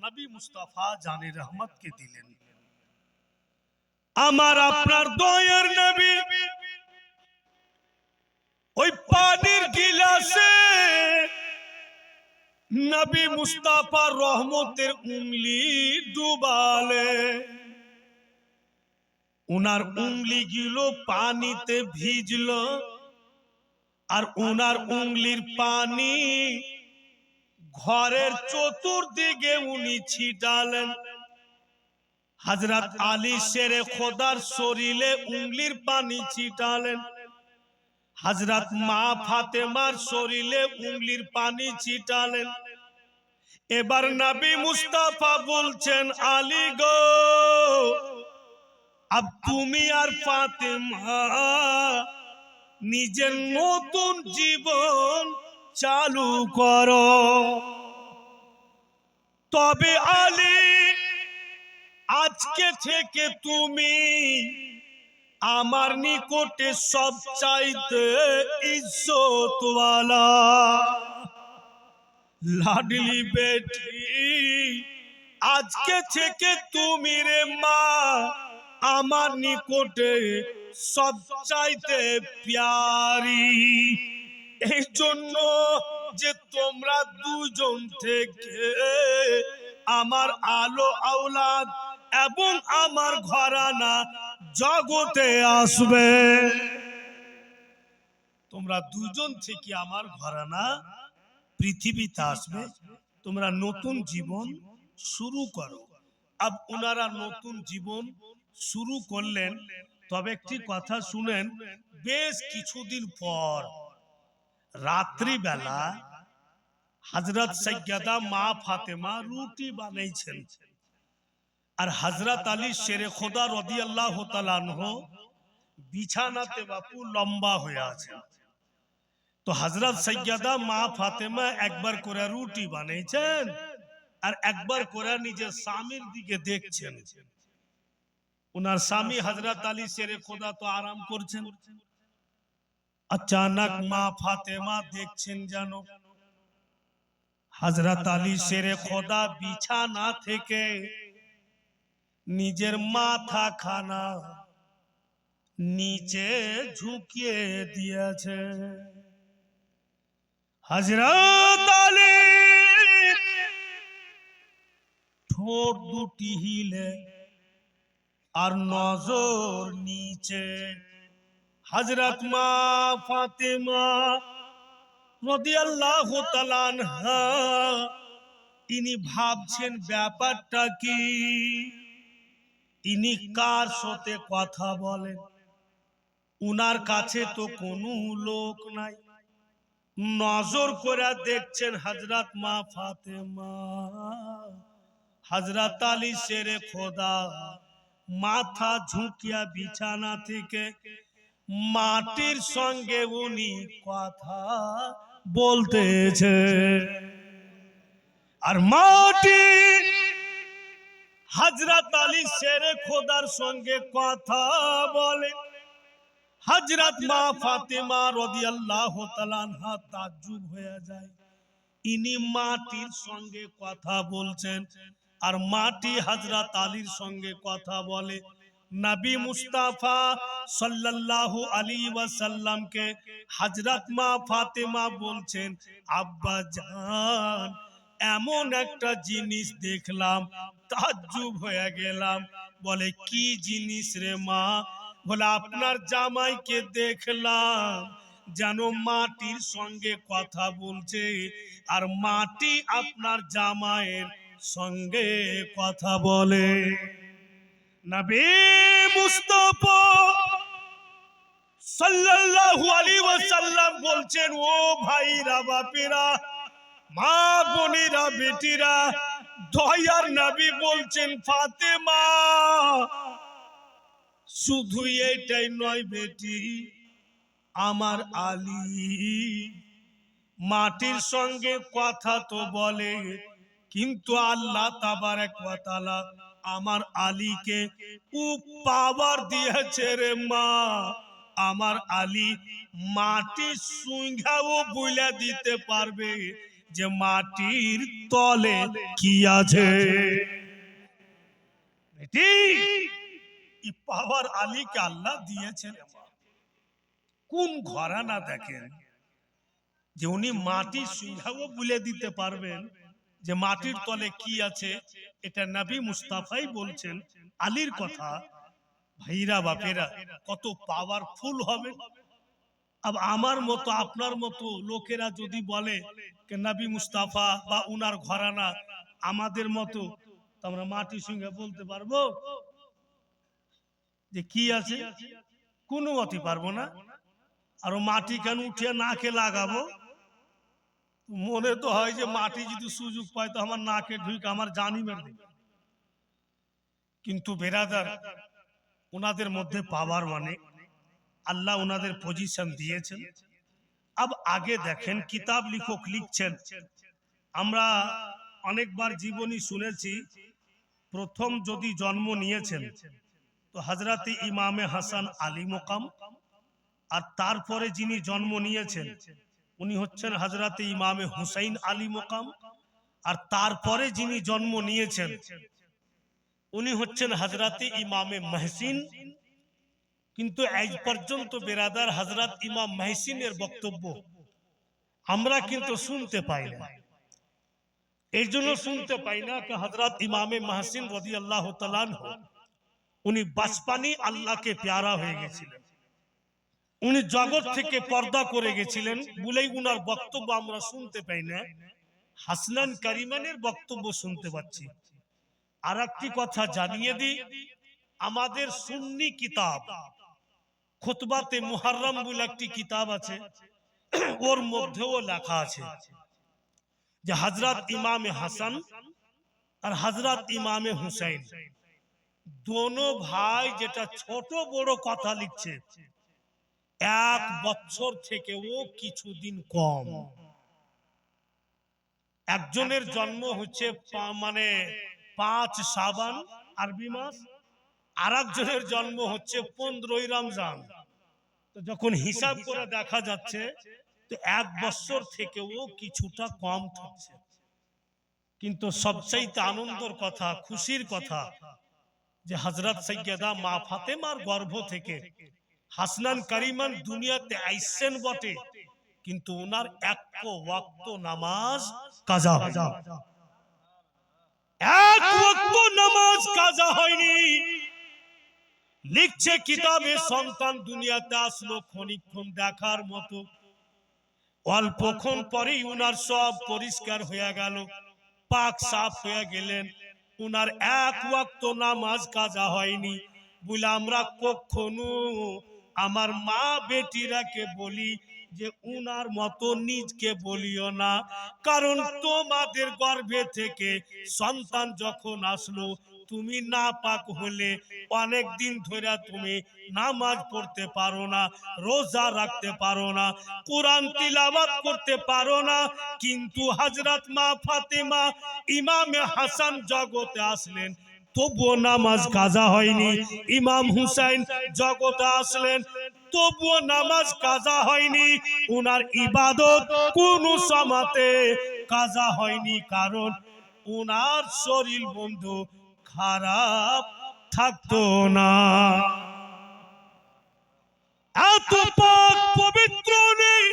নবী মুস্তাফা জানে রহমতকে দিলেন। আমার আপনার দয়ার নবী ওই পানির গিলাসে নবী মুস্তাফার রহমতের উংলি ডুবালে, উনার উংলি গুলো পানিতে ভিজলো, আর উনার উংলির পানি ঘরের চতুর্দিকে উনি ছিটালেন। হযরত আলী শেরে খোদার শরীরে উংলির পানি ছিটালেন, হযরত মা ফাতেমার শরীরে উংলির পানি ছিটালেন। এবার নবী মুস্তাফা বলছেন, আলী গো, আব তুমি আর ফাতেমা নিজের নতুন জীবন চালু করো। তবে আলী, আজকে থেকে তুমি আমার নিকটে সবচাইতে ইজ্জতওয়ালা লাডলি বেটি। আজকে থেকে তুমি রে মা আমার নিকটে সবচাইতে প্যারি। এই জন্য যে তোমরা দুজন থেকে আমার আলো আওলাদ এবং আমার ঘরানা জগতে আসবে। তোমরা দুজন থেকে আমার ঘরানা পৃথিবীতে আসবে, তোমরা নতুন জীবন শুরু করো। আব উনারা নতুন জীবন শুরু করলেন। তবে একটি কথা শুনেন, বেশ কিছুদিন পর রাত্রিবেলা হযরত সৈয়দা মা ফাতেমা রুটি বানাইছেন, আর হযরত আলী শেরে খোদা রাদিয়াল্লাহু তাআলা আনহু বিছানাতে বাপু লম্বা হয়ে আছেন। তো হযরত সৈয়দা মা ফাতেমা একবার করে রুটি বানাইছেন, আর একবার করে নিজের স্বামীর দিকে দেখছেন। উনার স্বামী হযরত আলী শেরে খোদা তো আরাম করছেন। अचानक মা ফাতেমা দেখছেন যেন হযরত আলী শেরে খোদা বিছানা থেকে নিজের মাথা খানা নিচে ঝুঁকিয়ে দিয়েছে। হযরত আলী ঠোঁট দুটি হিলে আর নজর নিচে। হযরত মা ফাতেমা রাদিয়াল্লাহু তাআলা আনহা তিনি ভাবছেন ব্যাপারটা কি, তিনি কার সাথে কথা বলেন, উনার কাছে তো কোনো লোক নাই। নজর করে দেখছেন হযরত মা ফাতেমা হযরত আলী শেরে খোদা মাথা ঝুঁকিয়া বিছানা থেকে মাটির সঙ্গে উনি কথা বলতেছে, আর মাটি হযরত আলী শেরে খোদার সঙ্গে কথা বলে। হযরত মা ফাতেমা রাদিয়াল্লাহু তাআলা আনহা তাজ্জুব হয়ে যায়, ইনি মাটির সঙ্গে কথা বলছেন, আর মাটি হযরত আলীর সঙ্গে কথা বলে। নবী মুস্তাফা সাল্লাল্লাহু আলাইহি ওয়াসাল্লাম কে হযরত মা ফাতেমা বলছেন, আব্বা জান, এমন একটা জিনিস দেখলাম, তাজ্জুব হয়ে গেলাম। বলে কি জিনিস রে মা? বলে আপনার জামাইকে দেখলাম যেন মাটির সঙ্গে কথা বলছে, আর মাটি আপনার জামাইয়ের সঙ্গে কথা বলে। নবী মুস্তাফা সাল্লাল্লাহু আলাইহি ওয়াসাল্লাম বলছেন, ও ভাইরা বাপেরা, মা বোনেরা বেটিরা, দয়ার নবী বলছেন, ফাতেমা শুধু এইটাই নয় বেটি, আমার আলী মাটির সঙ্গে কথা তো বলে, কিন্তু আল্লাহ তাবারক ওয়া তাআলা আমার আলীকে পাওয়ার দিয়েছে রে মা। আমার আলী মাটি সুঙ্ঘাও বইলা দিতে পারবে, যে মাটির তলে কি আছে। পাওয়ার আলীকে আল্লাহ দিয়েছেন, কোন ঘরানা দেখেন যে উনি মাটি সুইহাও বলে দিতে পারবেন যে মাটির তলে কি আছে। এটা নবী মুস্তাফাই বলছেন, আলীর কথা। ভাইরা বাপেরা, কত পাওয়ারফুল হবে। अब আমার মতো আপনার মতো লোকেরা যদি বলে যে নবী মুস্তাফা বা উনার ঘরানা আমাদের মতো, তো আমরা মাটির সঙ্গে বলতে পারবো যে কি আছে? কোনো মতে পারবো না। আর মাটি কেন উঠিয়ে নাকে লাগাবো? মনে তো হয় যে মাটি যদি সুযোগ পায় তো আমার নাকে ঢুকে আমার জানি মেরে দেবে। কিন্তু বেরাদার, ওনাদের মধ্যে পাওয়ার মানে আল্লাহ ওনাদের পজিশন দিয়েছেন। अब आगे देखें, किताब लिखक लिखছেন, আমরা অনেকবার জীবনী শুনেছি। প্রথম যদি জন্ম নিয়েছেন তো হযরত ইমামে হাসান আলী মুকাম, আর তারপরে যিনি জন্ম নিয়েছেন উনি হচ্ছেন হযরত ইমামে হুসাইন আলী মুকাম, আর তারপরে যিনি জন্ম নিয়েছেন উনি হচ্ছেন হযরত ইমামে মহসিন। কিন্তু আজ পর্যন্ত বেরাদার হযরত ইমাম মহসিনের বক্তব্য আমরা কিন্তু শুনতে পাই না। এর জন্য শুনতে পাই না যে হযরত ইমামে মহসিন রাদিয়াল্লাহু তাআলা আনহু উনি বাসপানি আল্লাহকে প্যারা হয়ে গেছিলেন, উনি জগৎ থেকে পর্দা করে গেছিলেন বলেই উনার বক্তব্য আমরা শুনতে পাই না। হাসনান কারিমানের বক্তব্য শুনতে পাচ্ছি। আর একটি কথা জানিয়ে দিই, আমাদের সুন্নি কিতাব খুতবাতে মুহররম বলে একটি কিতাব আছে, ওর মধ্যেও লেখা আছে যে হযরত ইমামে হাসান আর হযরত ইমামে হুসাইন दोनों ভাই যেটা ছোট বড় কথা লিখছে, এক বছর থেকেও কিছুদিন কম। একজনের জন্ম হচ্ছে মানে 5 শাবান আরবি মাস, আর একজনের জন্ম হচ্ছে 15 রমজান। তো যখন হিসাব করে দেখা যাচ্ছে তো এক বছর থেকেও কিছুটা কম থাকছে। কিন্তু সবচাইতে আনন্দের কথা, খুশির কথা যে হযরত সৈয়দা মা ফাতেমার গর্ভ থেকে হাসনান কারিমান দুনিয়াতে আইসেন বটে, কিন্তু ওনার এক ওয়াক্ত নামাজ কাজা হয়নি, এক ওয়াক্ত নামাজ কাজা হয়নি। লিখছে কিতাবে, সন্তান দুনিয়াতে আসলো ক্ষণিকক্ষণ দেখার মতো, অল্পক্ষণ পরেই উনার সব পরিষ্কার হয়ে গেল, পাক সাফ হয়ে গেলেন, উনার এক ওয়াক্ত নামাজ কাজা হয়নি। বলে আমরা কখনো আমার মা বেটিরাকে বলি যে উনার মতো নিজকে বলিও না, কারণ তোমাদের গর্ভে থেকে সন্তান যখন আসলো তুমি নাপাক হলে অনেক দিন ধরে তুমি নামাজ পড়তে পারো না, রোজা রাখতে পারো না, কোরআন তিলাওয়াত করতে পারো না। কিন্তু হযরত মা ফাতেমা ইমামে হাসান জগতে আসলেন তবুও নামাজ কাজা হয়নি, ইমাম হুসাইন জগতে আসলেন তবুও নামাজ কাজা হয়নি, উনার ইবাদত কোন সময়তে কাজা হয়নি, কারণ উনার শরীর বন্ধু খারাপ থাকতো না। এত পাক পবিত্র নেই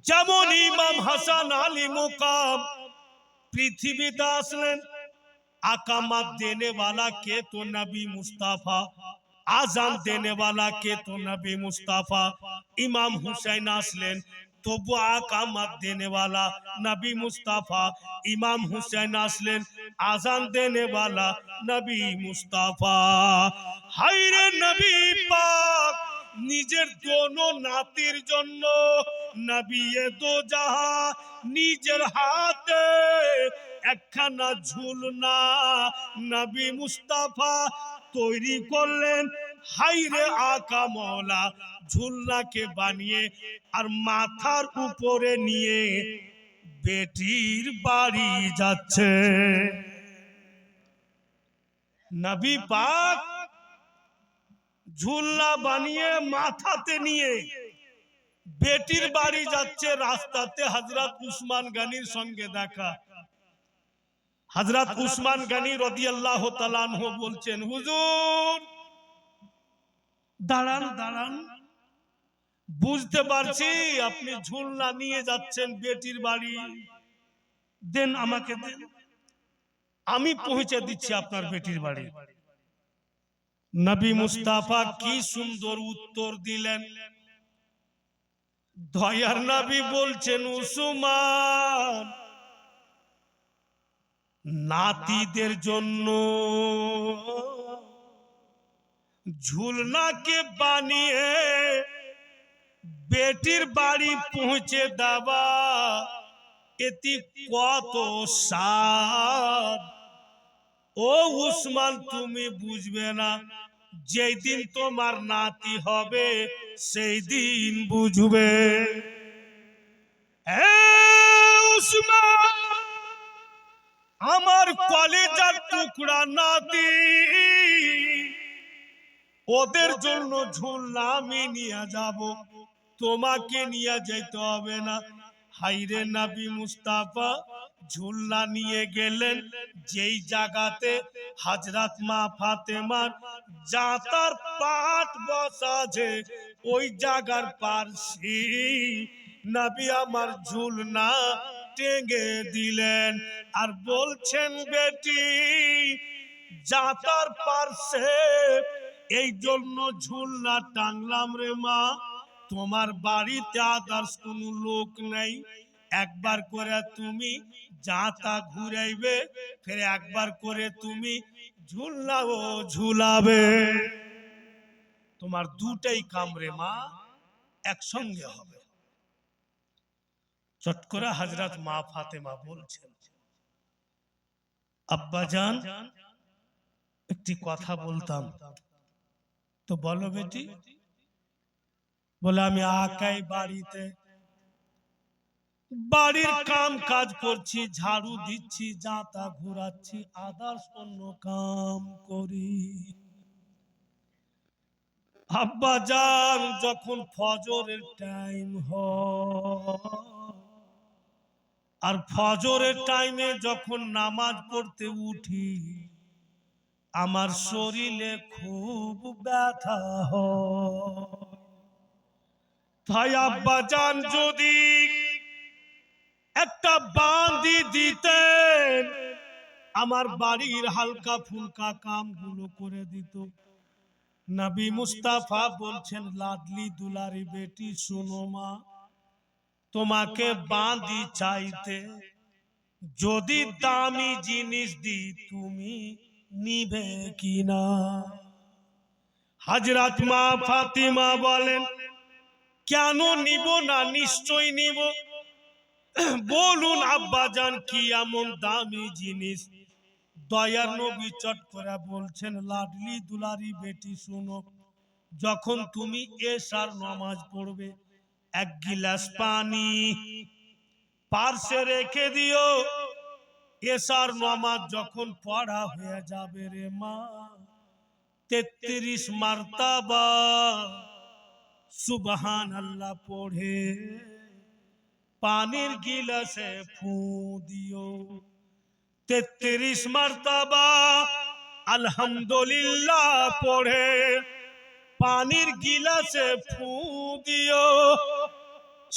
যেমন ইমাম হাসান আলী মুকাম পৃথিবীতে আসলেন। আকামাত देने वाला के तो नबी मुस्ताफा, आजान देने वाला के तो नबी मुस्ताफा। इमाम हुसैन আসলেন তবু আকামাত देने वाला नबी मुस्ताफा, इमाम हुसैन আসলেন आजान देने वाला नबी मुस्ताफा। হায় রে নবী পাক নিজের দোনো নাতির জন্য নবী দো জাহা নিজের হাতে একখানা ঝুলনা নবী মুস্তাফা তৈরি করলেন। হায়রে আকা মওলা ঝুলনাকে বানিয়ে আর মাথার উপরে নিয়ে বেটির বাড়ি যাচ্ছে। নবী পাক ঝুলনা বানিয়ে মাথাতে নিয়ে বেটির বাড়ি যাচ্ছে, রাস্তাতে হযরত উসমান গনির সঙ্গে দেখা। হযরত উসমান গনি রাদিয়াল্লাহু তাআলা আনহু বলছেন, হুজুর দাঁড়ান দাঁড়ান, বুঝতে পারছি আপনি ঝুলনা নিয়ে যাচ্ছেন বেটির বাড়ি, দেন আমাকে দেন, আমি পৌঁছে দিচ্ছি আপনার বেটির বাড়ি। নবী মুস্তাফা কি সুন্দর উত্তর দিলেন। দয়ার নবী বলছেন, উসমান নাতিদের জন্য ঝুলনাকে বানিয়ে বেটির বাড়ি পৌঁছে দেওয়া, এতে কত সাদ। ও উসমান তুমি বুঝবে না, যেই দিন তোমার নাতি হবে সেই দিন বুঝবে। উসমান আমার কলেজার টুকরা নাতি, ওদের জন্য ঝুলনা আমি নিয়ে যাব, তোমাকে নিয়ে যেতে হবে না। হাইরে নবী মুস্তাফা ঝুলনা নিয়ে গেলেন যেই জায়গাতে হযরত মা ফাতেমার জাতার পাট বসা আছে, ওই জায়গার পাশে নবী আমার ঝুলনা টেঙ্গে দিলেন আর বলছেন, বেটি জাতার পাশে এই জন্য ঝুলনা টাংলাম রে মা, তোমার বাড়িতে আদার্স কোনো লোক নেই, একবার করে তুমি জাতা ঘুরাইবে, ফের একবার করে তুমি ঝুলনাও ঝুলাবে, তোমার দুটাই কাম রে মা, একসঙ্গে হবে। চট করে হযরত মা ফাতেমা বলছেন, আব্বা জান একটি কথা বলতাম। তো বলো বেটি। বলে, আমি একাই বাড়িতে বাড়ির কাম কাজ করছি, ঝাড়ু দিচ্ছি, জাতা ঘুরাচ্ছি, আদার্স অন্য কাম করি। আব্বা জান যখন ফজরের টাইম হয় আর ফজরের টাইমে যখন নামাজ পড়তে উঠি, আমার শরীরে খুব ব্যথা হয়। তাই আব্বা জান যদি একটা বাঁধি দিতেন, আমার বাড়ির হালকা ফুলকা কামগুলো করে দিত। নবী মুস্তাফা বলছেন, লাডলি দুলারি বেটি শোনো মা, তোমাকে বাঁধি চাইতে, যদি দামি জিনিস দি তুমি নিবে কিনা? হযরত মা ফাতিমা বলেন, কেন নিব না, নিশ্চয় নিব। বলুন আব্বা জান কি এমন দামি জিনিস? দয়ার নবী চট করে বলছেন, লাডলি দুলারি বেটি শোনো, যখন তুমি এশার নামাজ পড়বে, এক গিলাস পানি পার্শ্বে রেখে দিও, এশার নামাজ যখন পড়া হয়ে যাবে রে মা, 33 মারতাবা সুবহানাল্লাহ পড়ে পানির গিলাসে ফু দিও, 33 মারতাবা আলহামদুলিল্লাহ পড়ে পানির গিলাসে ফু দিও,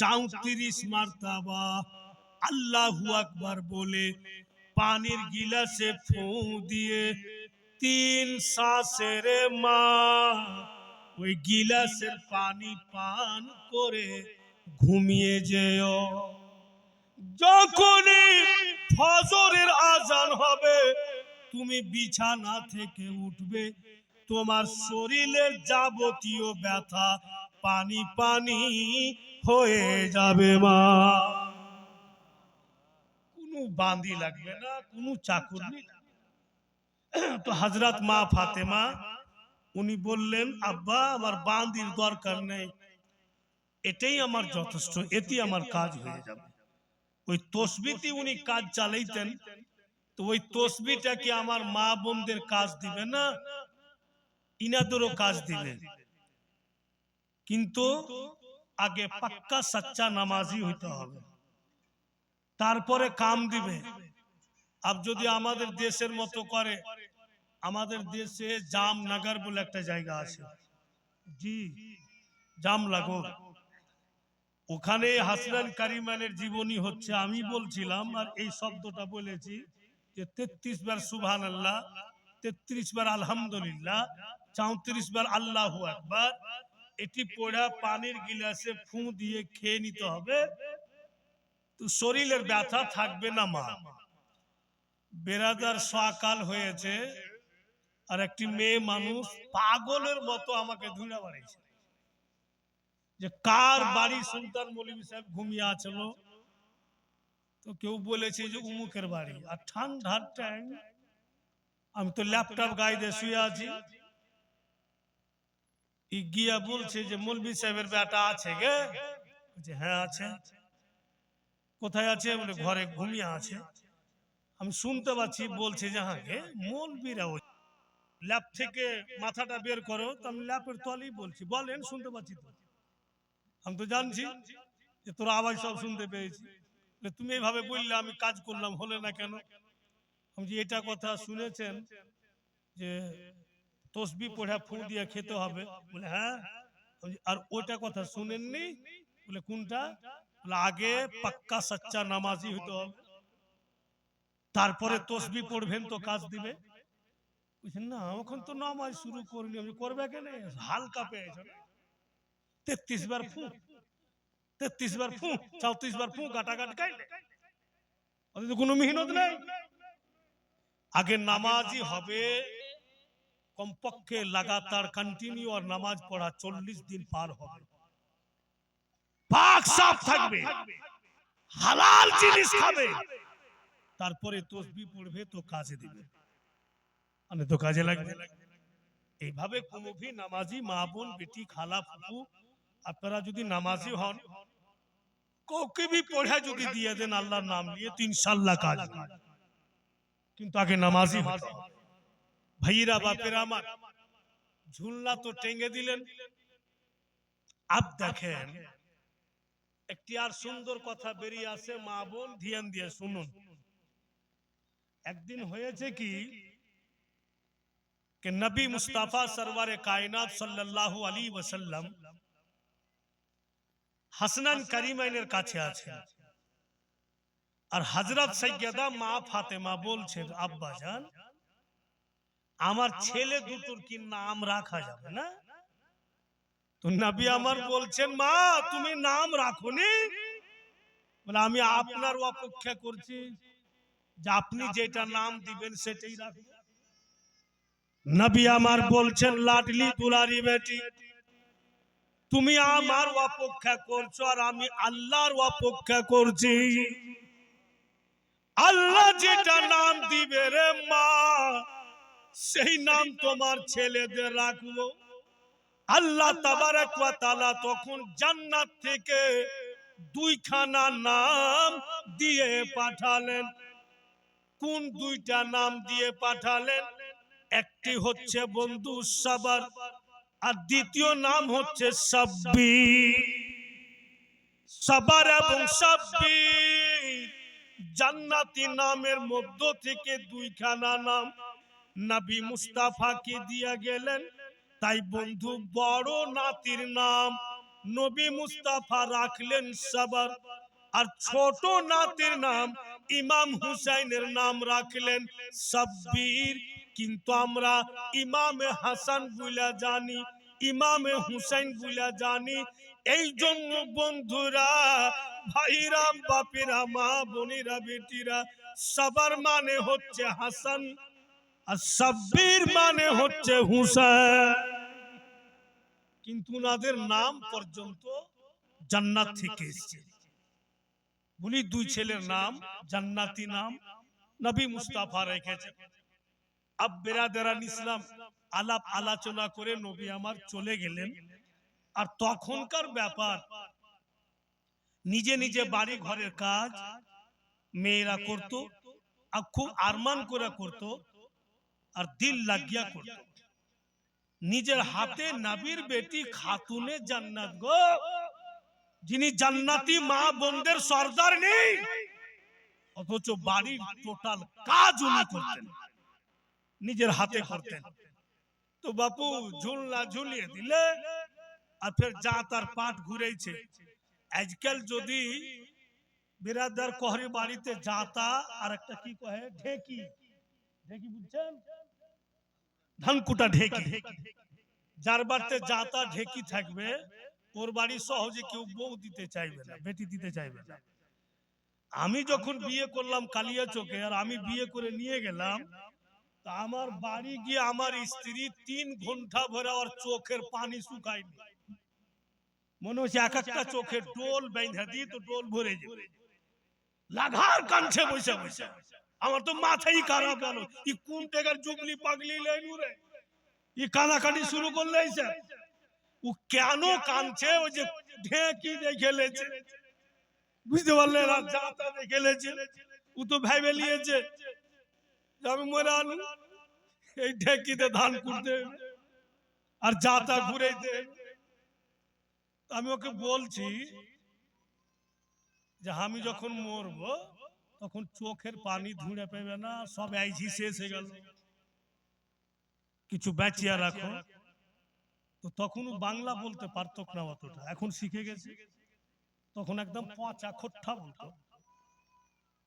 34 মারতাবা আল্লাহু আকবার বলে পানির গিলাসে ফু দিয়ে 3 শ্বাসের মা ওই গিলাসের পানি পান করে ঘুমিয়ে যেও। যখনই ফজরের আজান হবে, তুমি বিছানা থেকে উঠবে, তোমার শরীরের যাবতীয় ব্যথা পানি পানি হয়ে যাবে মা। কোনো বাঁধি লাগবে না, কোনো চাকরি না। তো হযরত মা ফাতেমা উনি বললেন, আব্বা আমার বাঁধির দরকার নেই, এটাই আমার যথেষ্ট, এতেই আমার কাজ হয়ে যাবে। ওই তসবিতে উনি কাজ চালাইতেন, তো ওই তসবিটা কি আমার মা বোনদের কাজ দিবে না? ইনাদেরও কাজ দিবে। কিন্তু আগে পাক্কা সচ্চা নামাজি হইতে হবে, তারপরে কাম দিবে। আর যদি আমাদের দেশের মতো করে, আমাদের দেশে জামনগর বলে একটা জায়গা আছে, জি জামনগর, ওখানে হাসনান কারিমানের জীবনী হচ্ছে। আমি বলছিলাম আর এই শব্দটা বলেছি যে 33 বার সুবহানাল্লাহ, 33 বার আলহামদুলিল্লাহ, 34 বার আল্লাহু আকবার, এটি পড়া পানির গিলাসে ফু দিয়ে খেয়ে নিতে হবে, তো শরীরের ব্যথা থাকবে না। মা বেরাদার সকাল হয়েছে, আর একটি মেয়ে মানুষ পাগলের মতো আমাকে ধুলা বাড়িয়েছে যে কার বাড়ি সুলতান মৌলভী সাহেব ঘুমিয়ে আছিল, তো কেউ বলেছে যে উমুকের বাড়ি। আর ঠান্ডার টাইম, আমি তো ল্যাপটপ গায়ে দিয়ে শুয়ে আছি, গিয়া বলছে যে মৌলভী সাহেবের বেটা আছে গে? হ্যাঁ আছে। কোথায় আছে? বলে ঘরে ঘুমিয়ে আছে। আমি শুনতে পাচ্ছি, বলছে যে হ্যাঁ গে মৌলভীরা ওই ল্যাপ থেকে মাথাটা বের করো, তো আমি ল্যাপের তলেই বলছি, বলেন শুনতে পাচ্ছি তো। আমি তো জানছি যে তোর আওয়াজ সব শুনতে পেয়েছি, তুমি এইভাবে বললে আমি কাজ করলাম, হলে না কেন? আমি যে এটা কথা শুনেছেন যে তসবি পড়া ফু দিয়ে খেতে হবে? বলে হ্যাঁ। আর ওইটা কথা শুনেননি? বলে কোনটা? বলে আগে পাক্কা সচ্চা নামাজি হইতে হবে, তারপরে তসবি পড়বেন তো কাজ দিবে। না এখন তো নামাজ শুরু করিনি। আমি করবে কেন? হালকা পেয়েছ 33 বার ফু, 33 বার ফু, 34 বার ফু, গাটাগাট গাইলে কোনো মেহনত নেই। আগে নামাজি হবে কমপক্ষে লাগাতার কন্টিনিউ, আর নামাজ পড়া 40 দিন পার হবে, পাক সাফ থাকবে, হালাল জিনিস খাবে, তারপরে তসবিহ পড়বে তো কাজে দিবে, মানে তো কাজে লাগবে। এইভাবে কোনো ভি নামাজি মা বোন বেটি খালা ফুফু আপনারা যদি নামাজি হন, কাউকে ভি পড়া যদি দিয়ে দেন আল্লাহর নাম নিয়ে, তো ইনশাআল্লাহ কাজ হবে, কিন্তু আগে নামাজি হতে হবে। ভাইরা বাপেরা আমার, ঝুলনা তো টেঙ্গে দিলেন। আপ দেখেন একটি আর সুন্দর কথা বেরিয়ে আসে, মা বোন ধ্যান দিয়ে শুনুন। একদিন হয়েছে কি নবী মুস্তাফা সরওয়ারে কায়নাত সাল্লাল্লাহু আলাইহি ওয়াসাল্লাম হাসনান কারিমাইনের কাছে আছেন, আর হযরত সাইয়্যিদা মা ফাতেমা বলছেন, আব্বা জান আমার ছেলে দুটোর কি নাম রাখা যাবে না? তো নবী আমার বলছেন, মা তুমি নাম রাখোনি? বলে আমি আপনার অপেক্ষা করছি যে আপনি যেটা নাম দিবেন সেটাই রাখবো। নবী আমার বলছেন, লাডলি দুলারি বেটি তুমি আমার অপেক্ষা করছো, আর আমি আল্লাহর অপেক্ষা করছি। আল্লাহ যেটা নাম দিবে রে মা, সেই নাম তোমার ছেলেদের রাখবো। আল্লাহ তাবারক ওয়া তাআলা তখন জান্নাত থেকে দুইখানা নাম দিয়ে পাঠালেন। কোন দুইটা নাম দিয়ে পাঠালেন? একটি হচ্ছে বন্ধু সাবার, আর দ্বিতীয় নাম হচ্ছে সাব্বির। সাবার এবং সাব্বির জান্নাতি নামের মধ্য থেকে দুইখানা নাম নবী মুস্তাফাকে দিয়া গেলেন। তাই বন্ধু বড় নাতির নাম নবী মুস্তাফা রাখলেন সাবার, আর ছোট নাতির নাম ইমাম হুসাইনের নাম রাখলেন সাব্বির। কিন্তু আমরা ইমামে হাসান বুলা জানি, ইমামে হুসাইন বুলা জানি। এই জন্য বন্ধুরা, ভাইরা বাপেরা মা বোনেরা বেটিরা, সাবার মানে হচ্ছে হাসান আর সাব্বির মানে হচ্ছে হুসাইন। কিন্তু ওনাদের নাম পর্যন্ত জান্নাত থেকে এসেছে। বলি দুই ছেলের নাম জান্নাতি নাম নবী মুস্তাফা রেখেছেন। আব বেরাদারান ইসলাম, আলাপ আলোচনা করে নবী আমার চলে গেলেন। আর তখনকার ব্যাপার, নিজে নিজে বাড়ি ঘরের কাজ মেয়েরা করত, আর খুব আরমান করে করত, আর দিল লাগিয়া করত। নিজের হাতে নবীর বেটি খাতুনে জান্নাত গো, যিনি জান্নাতি মা বোনদের সর্দার নেই, অথচ বাড়ির টোটাল কাজ উনি করতেন, নিজের হাতে করতেন। তো বাপু ঝুলনা ঝুলিয়ে দিলে আর ফের যা তার পাট ঘুরেছে। আজকাল যদি বিরাদার কোহরি বাড়িতে যাতা আর একটা কি কহে ঢেকি, ঢেকি বুঝছেন, ধানকুটা ঢেকি, যার বাড়িতে যাতা ঢেকি থাকবে ওর বাড়ি সহজে কেউ বউ দিতে চাইবে না, বেটি দিতে চাইবে না। আমি যখন বিয়ে করলাম কালিয়া চোখে, আর আমি বিয়ে করে নিয়ে গেলাম, তা আমার বাড়ি গিয়ে আমার স্ত্রী 3 ঘন্টা ভরে আর চোখের পানি শুকায়নি। মনে হচ্ছে এক একটা চোখে ডোল বেঁধে দিই তো ডোল ভরে যাবে, লাগার কাঁদছে বসে বসে। আমার তো মাথাই খারাপ গেল, ই কোন টাকার জুবলি পাগলি লেনু রে, ই কানাকানি শুরু করলে স্যার। ও কেন কাঁদছে? ওই যে ঢেকি দেখে লেছে, বুঝতে পারলে না, যাতা দেখে লেছে। ও তো ভেবে নিয়েছে যে আমি মরে আনু, এই ঢেকিতে ধান কুটতে আর যাতা ঘুরেতে। আমি ওকে বলছি যে আমি যখন মরবো তখন চোখের পানি ধুঁড়ে পেবে না, সব আইছি শেষ হয়ে গেল, কিছু বাঁচিয়ে রাখো। তো তখন বাংলা বলতে পারতো না অতটা, এখন শিখে গেছে। তখন একদম পচা খোট্টা বলতো,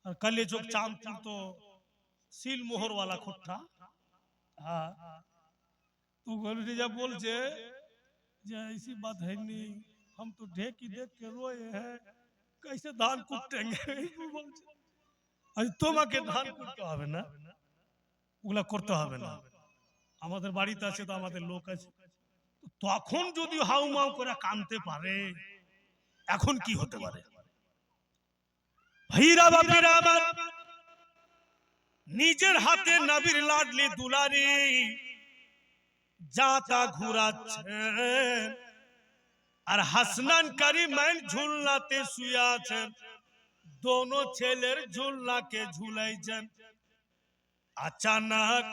আর কালে চোখ চাঁদ তো সিল মোহরওয়ালা খোট্টা। हाँ, तो गोलरीजा बोलছে যে ऐसी बात है नहीं, हम तो ढेकी देख के रोए हैं, कैसे धान कुटेंगे। আজ তোমাকে ধান কুটতে হবে না, ওগুলা করতে হবে না, আমাদের বাড়িতে আছে তো আমাদের লোক আছে। তখন যদি হাউমাউ করে কানতে পারে, এখন কি হতে পারে? ভাইরা বাপিরা আমার, নিজের হাতে নবীর লাডলি দুলারি যাতা ঘুরাচ্ছেন, আর হাসনান কারিমাইন ঝুলনাতে শুয়ে আছেন, দোনো ছেলের ঝুলনাকে ঝুলাইছেন। আচানক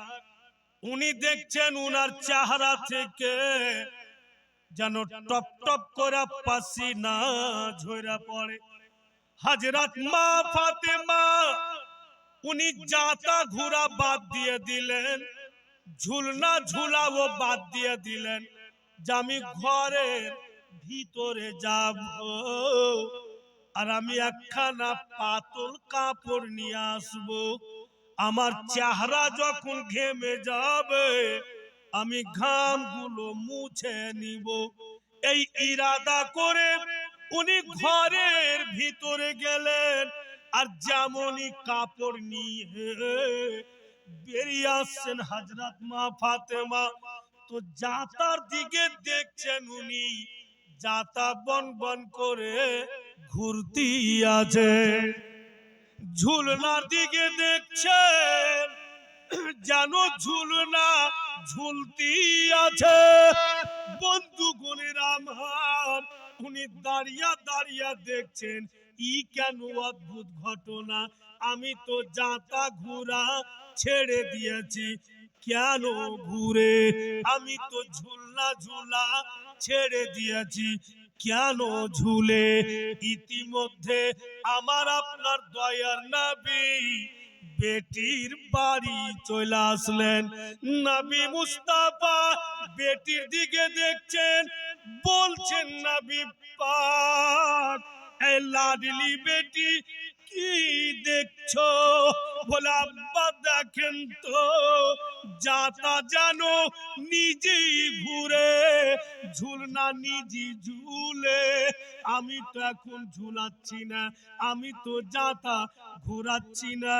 উনি দেখছেন উনার চেহারা থেকে যেন টপ টপ করে পাসিনা ঝরে পড়ে। হযরত মা ফাতেমা উনি যাতা ঘুরা বাদ দিয়ে দিলেন, ঝুলনা ঝুলাও বাদ দিয়ে দিলেন, যে আমি ঘরের ভিতরে যাব আর আমি একখানা পাতল কাপড় নিয়ে আসব, আমার চেহারা যখন ঘেমে যাবে আমি ঘামগুলো মুছে নিব। এই ইরাদা করে উনি ঘরের ভিতরে গেলেন, আর যেমনই কাপড় নিয়ে বেরিয়ে আসছেন হযরত মা ফাতেমা, তো যাতার দিকে দেখছেন উনি যাতা বন বন করে ঘুরতি আছে, ঝুলনার দিকে দেখছেন যেন ঝুলনা ঝুলতি আছে। বন্ধুগণের আমার, উনি দাঁড়িয়ে দাঁড়িয়ে দেখছেন, ই কেন অদ্ভুত ঘটনা, আমি তো যাতা ঘুরা ছেড়ে দিয়েছি, কেন ঘুরে? আমি তো ঝুলনা ঝুলা ছেড়ে দিয়েছি, কেন ঝুলে? ইতিমধ্যে আমার আপনার দয়ার নবী বেটির বাড়ি চলে আসলেন। নবী মুস্তাফা বেটির দিকে দেখছেন, বলছেন নবী পাক, এই লাডলি বেটি কি দেখছো? বলে আব্বা দেখেন তো যাতা জানো নিজেই ঘুরে, ঝুলনা নিজেই ঝুলে, আমি তো এখন ঝুলাচ্ছি না, আমি তো যাতা ঘুরাচ্ছি না।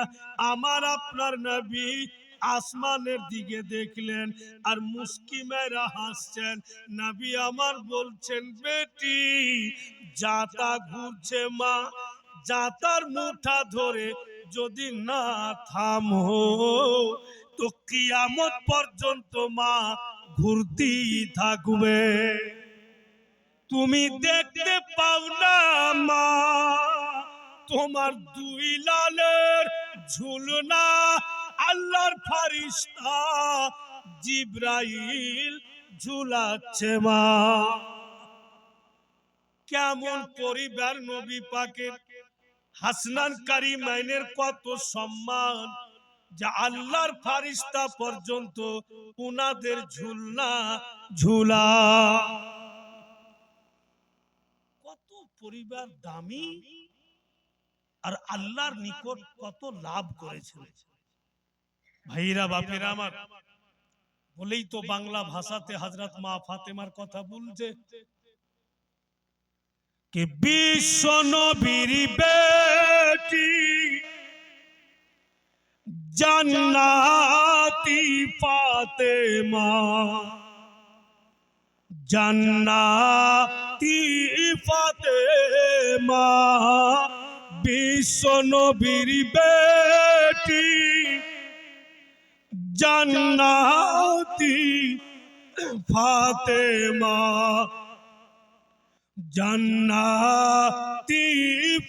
আমার আপনার নবী আসমানের দিকে দেখলেন আর মুস্কি মেরা হাসছেন। নবী আমার বলছেন, বেটি যাতা ঘুরছে মা, যাতার মুঠা ধরে যদি না থামো তো কিয়ামত পর্যন্ত মা ঘুরতেই থাকবে। তুমি দেখতে পাও না মা তোমার দুই লালের ঝুলনা, আল্লাহর ফেরেশতা জিবরাইল ঝুলাচ্ছে মা। কেমন পরিবার নবী পাকের, হাসনান কারিমাইনের কত সম্মান, যা আল্লাহর ফারিস্তা পর্যন্ত উনাদের ঝুলনা ঝুলা। কত পরিবার দামি আর আল্লাহর নিকট কত লাভ করেছে। ভাইরা বাপেরা আমার, বলেই তো বাংলা ভাষাতে হযরত মা ফাতেমার কথা বলছে कि विश्व नबीर बेटी जन्नती फातिमा, जन्नती फातिमा, विश्व नबीर बेटी जन्नती फातिमा, जन्नती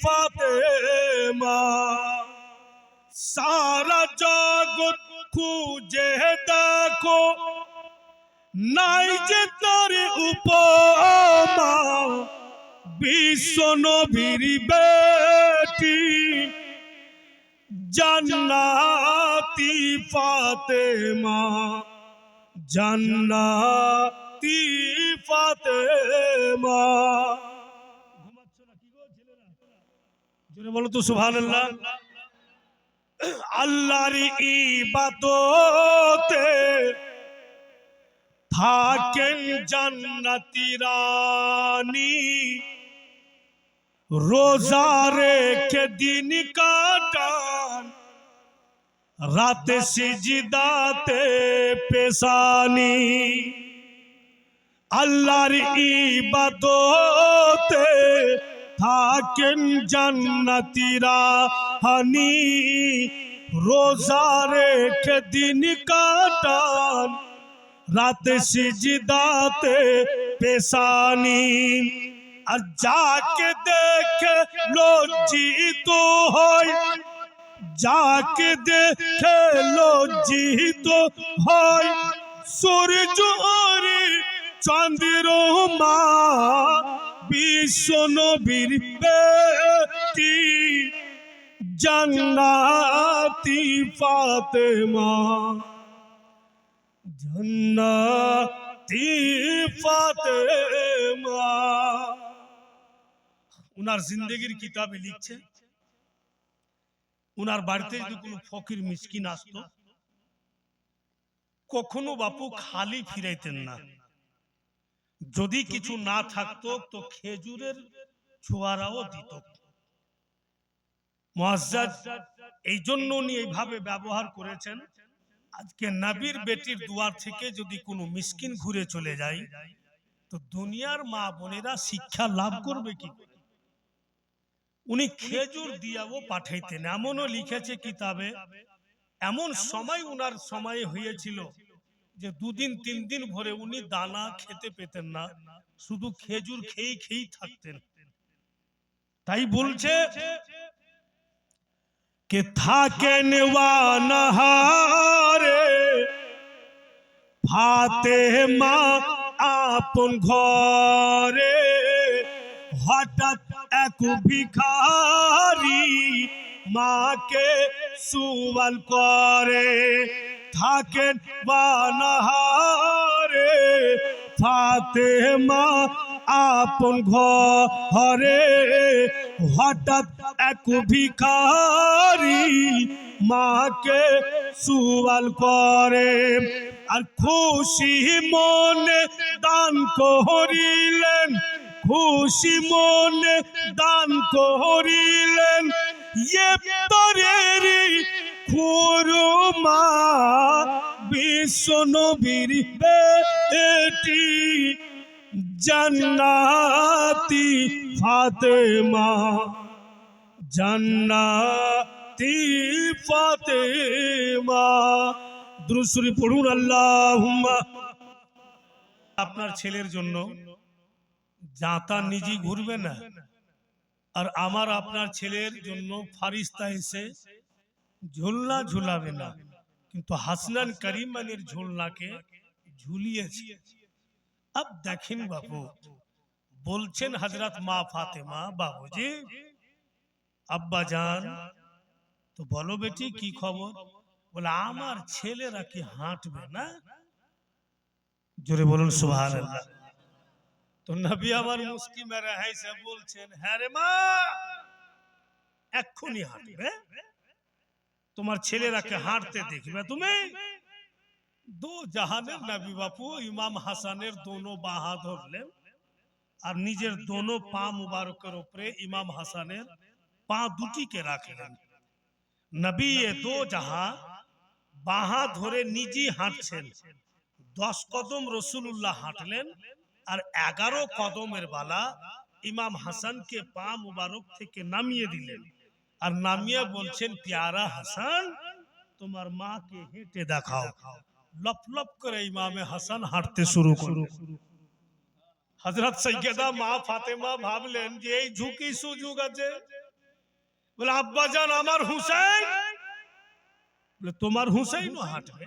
फातिमा। सारा जगत खुजे देखो নাই যে তোর উপমা, বিশ্ব নবীর বেটি জান্নাতি ফাতেমা, জান্নাতি ফাতেমা। ঘুমাচ্ছ না কি গো ছেলেরা? জোরে বলো তো সুবহানাল্লাহ। আল্লাহর ইবাদতে থাকেন জান্নাতি রানী, রোজা রেখে দিন কাটান, রাতে সিজদাতে পেশানি। আল্লাহর ইবাদতে থাকেন জান্নাতি রানী, রোজা রেখে দিন কাটান, রাতে সিজদাতে পেশানি। আর যাকে দেখে লজ্জিত হয়, যাকে দেখে লজ্জিত হয়, সূর্য আর চন্দ্রমা, বিশ্ব নবীর বেটি জান্নাতি ফাতেমা, জান্নাতি ফাতেমা। উনার জিন্দেগির কিতাবে লিখছে, উনার বাড়িতে যদি কোনো ফকির মিসকিন আসতো, কখনো বাপু খালি ফিরাইতেন না। যদি কিছু না থাকতো তো খেজুরের ছোয়ারাও দিত। মুআজ্জাজ এই জন্য উনি এইভাবে ব্যবহার করেছেন। আজকে নবীর বেটির দুয়ার থেকে যদি কোনো মিসকিন ঘুরে চলে যায়, তো দুনিয়ার মা বোনেরা শিক্ষা লাভ করবে কি? উনি খেজুর দিয়াও পাঠাইতেন। এমনও লিখেছে কিতাবে, এমন সময় উনার সময়ে হয়েছিল যে দুদিন তিন দিন ভরে উনি দানা খেতে পেতেন না, শুধু খেজুর খেয়ে খেয়েই থাকতেন। তাই বলছে কে থাকেন ওয়ানাহারে ফাতেমা আপন ঘরে, হঠাৎ এক ভিখারি মাকে সুয়াল করে। থাকেন ওয়ানাহারে ফাতেমা আপন ঘরে, হঠাৎ এক ভিখারি মাকে সুয়াল করে। আর খুশি মনে দান করিলেন, খুশি মনে দান করিলেন, ইফতারের খুরমা, বিশ্ব নবীর বেটি জান্নাতি ফাতেমা, জান্নাতি ফাতেমা। দুরূদ শরীফ পড়ুন আল্লাহুম্মা। আপনার ছেলের জন্য জাতা নিজে ঘুরবে না, আর আমার আপনার ছেলের জন্য ফারিস্তা এসে ঝুলনা ঝুলাবে না, কিন্তু হাসনান কারিমানের ঝুলনাকে ঝুলিয়েছে। अब देखें बापू, বলছেন হযরত মা ফাতেমা, বাবুজি আব্বা জান, তো বলো বেটি কি খবর? বলে আমার ছেলেরা কি হাঁটবে না? জোরে বলুন সুবহানাল্লাহ। তো নবী আমার মুস্কি মেরে হাসে বলছেন, হ্যাঁ রে মা, এক্ষুনি হাঁটবে, তোমার ছেলেরাকে হাঁটতে দেখবে তুমি। দো জাহানের নবী বাপু ইমাম হাসানের দোনো বাহা ধরলেন আর নিজের দোনো পা মুবারকের উপরে ইমাম হাসানের পা দুটিকে রাখলেন। নবী এ দো জাহা বাহা ধরে নিজেই হাঁটছেন। 10 কদম রসুলুল্লাহ হাঁটলেন আর 11 কদমের বালা ইমাম হাসানকে পা মুবারক থেকে নামিয়ে দিলেন আর নামিয়ে বলছেন, প্যারা হাসান তোমার মাকে হেঁটে দেখাও। লপ লপ করে ইমামে হাসান হাঁটতে শুরু করলেন। হযরত সৈয়দা মা ফাতেমা ভাবলেন যে এই ঝুঁকি সুযোগ আছে। বলে আব্বা জান আমার হুসাইন। বলে তোমার হুসাইনও হাঁটবে?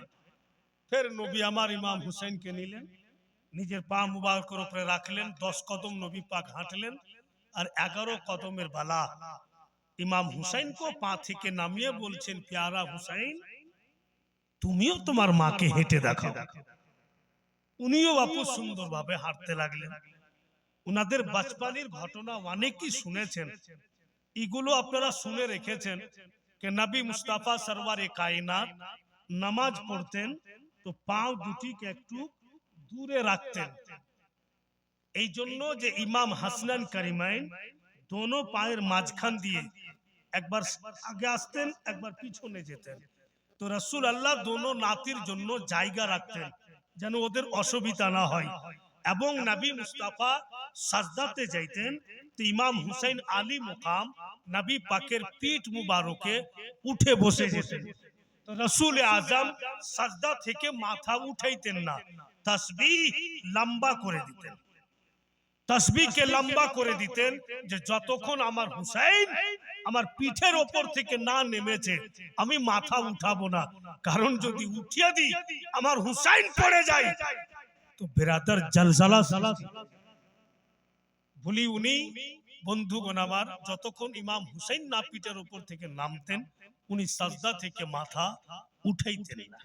ফের নবী আমার ইমাম হুসাইনকে নিলেন, নিজের পা মুবারকের উপরে রাখলেন, 10 কদম নবী পাক হাঁটলেন আর 11 কদমের বালা ইমাম হুসাইনকে পা থেকে নামিয়ে বলছেন, প্যারা হুসাইন তুমিও তোমার মাকে হেঁটে দেখাও। উনিও বাপু সুন্দরভাবে হাঁটতে লাগলেন। উনাদের বাচপানির ঘটনা অনেকেই শুনেছেন, এগুলো আপনারা শুনে রেখেছেন যে নবী মুস্তাফা সরওয়ারে কায়নাত নামাজ পড়তেন তো পাও দুটিকে একটু দূরে রাখতেন, এই জন্য যে ইমাম হাসনান কারিমাইন দোনো পায়ের মাঝখান দিয়ে একবার আগে আসতেন একবার পিছনে যেতেন। তো রাসূল আল্লাহ দোনো নাতির জন্য জায়গা রাখতেন যেন ওদের অসুবিধা না হয়। এবং নবী মুস্তাফা সাজদাতে যাইতেন তো ইমাম হুসাইন আলী মুকাম নবী পাকের পিঠ মুবারকে উঠে বসে যেতেন। তো রাসূল আজম সাজদা থেকে মাথা উঠাইতেন না, তাসবিহ লম্বা করে দিতেন। তাসবিহকে লম্বা করে দিতেন যে যতক্ষণ আমার হুসাইন আমার পিঠের ওপর থেকে না নেমেছে আমি মাথা উঠাবো না, কারণ যদি উঠিয়ে দিই আমার হুসাইন পড়ে যায় তো বেরাদার জলজালা। বলি উনি বন্ধুগণ আমার যতক্ষণ ইমাম হুসাইন না পিঠের ওপর থেকে নামতেন উনি সাজদা থেকে মাথা উঠাইতেন না।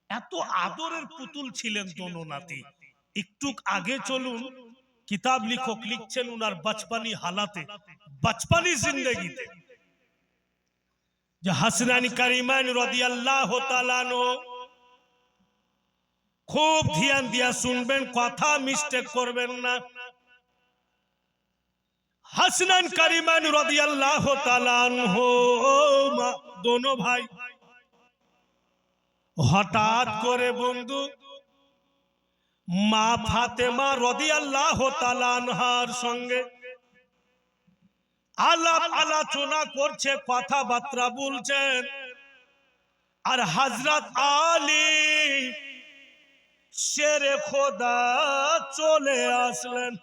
এত আদরের পুতুল ছিলেন দোনো নাতি। একটু আগে চলুন, কিতাব লিখক লিখছেন উনার বচপনি হালাতে, বচপনি জিন্দেগিতে যে হাসনান কারিমান রাদিয়াল্লাহু তাআলা আনহু, খুব ধ্যান দিয়া শুনবেন, কথা মিস্টেক করবেন না। হাসনান কারিমান রাদিয়াল্লাহু তাআলা আনহু দোনো ভাই হঠাৎ করে বন্ধু মা ফাতেমা রাদিয়াল্লাহু তাআলা আনহার সঙ্গে আলাপ আলোচনা করছে, কথাবার্তা বলছেন। আর হযরত আলী শেরে খোদা চলে আসলেন,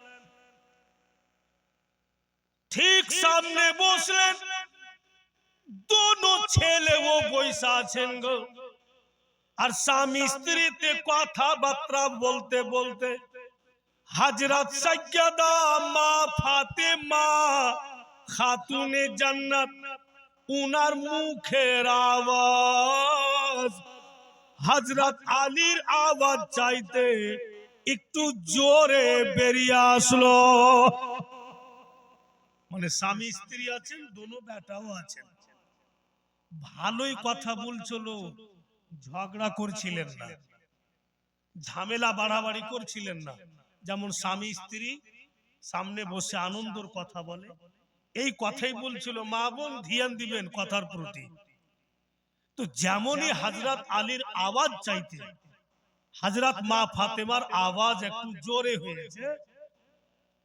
ঠিক সামনে বসলেন। দোনো ছেলে ও বসে আছেন গো, আর স্বামী স্ত্রীতে কথাবার্তা বলতে বলতে হযরত সৈয়দা মা ফাতেমা খাতুনে জান্নাত উনার মুখের আওয়াজ হযরত আলীর আওয়াজ চাইতে একটু জোরে বেরিয়ে আসলো। মানে স্বামী স্ত্রী আছেন, দোনো বেটাও আছেন, ভালোই কথা বলছিল, ঝগড়া করছিলেন না, ঝামেলা বাড়াবাড়ি করছিলেন না। যেমন স্বামী স্ত্রী সামনে বসে আনন্দের কথা বলে, এই কথাই বলছিল। মা বোন ধ্যান দিবেন কথার প্রতি। তো যেমনই হযরত আলীর আওয়াজ চাইতে হযরত মা ফাতেমার আওয়াজ একটু জোরে হয়েছে,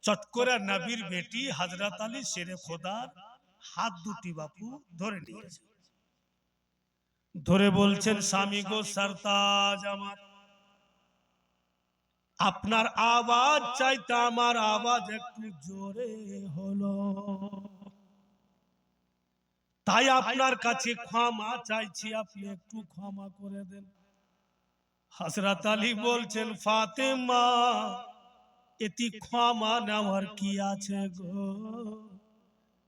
চট করে নবীর বেটি হযরত আলী শেরে খোদার হাত দুটি বাপু ধরে নিয়েছে, ধরে বলছেন, স্বামী গো সরতাজ আমার, আপনার আওয়াজ চাইতে আমার আওয়াজ একটু জোরে হলো, তাই আপনার কাছে ক্ষমা চাইছি, আপনি একটু ক্ষমা করে দেন। হযরত আলী বলছেন, ফাতেমা এতে ক্ষমা নেওয়ার কি আছে গো?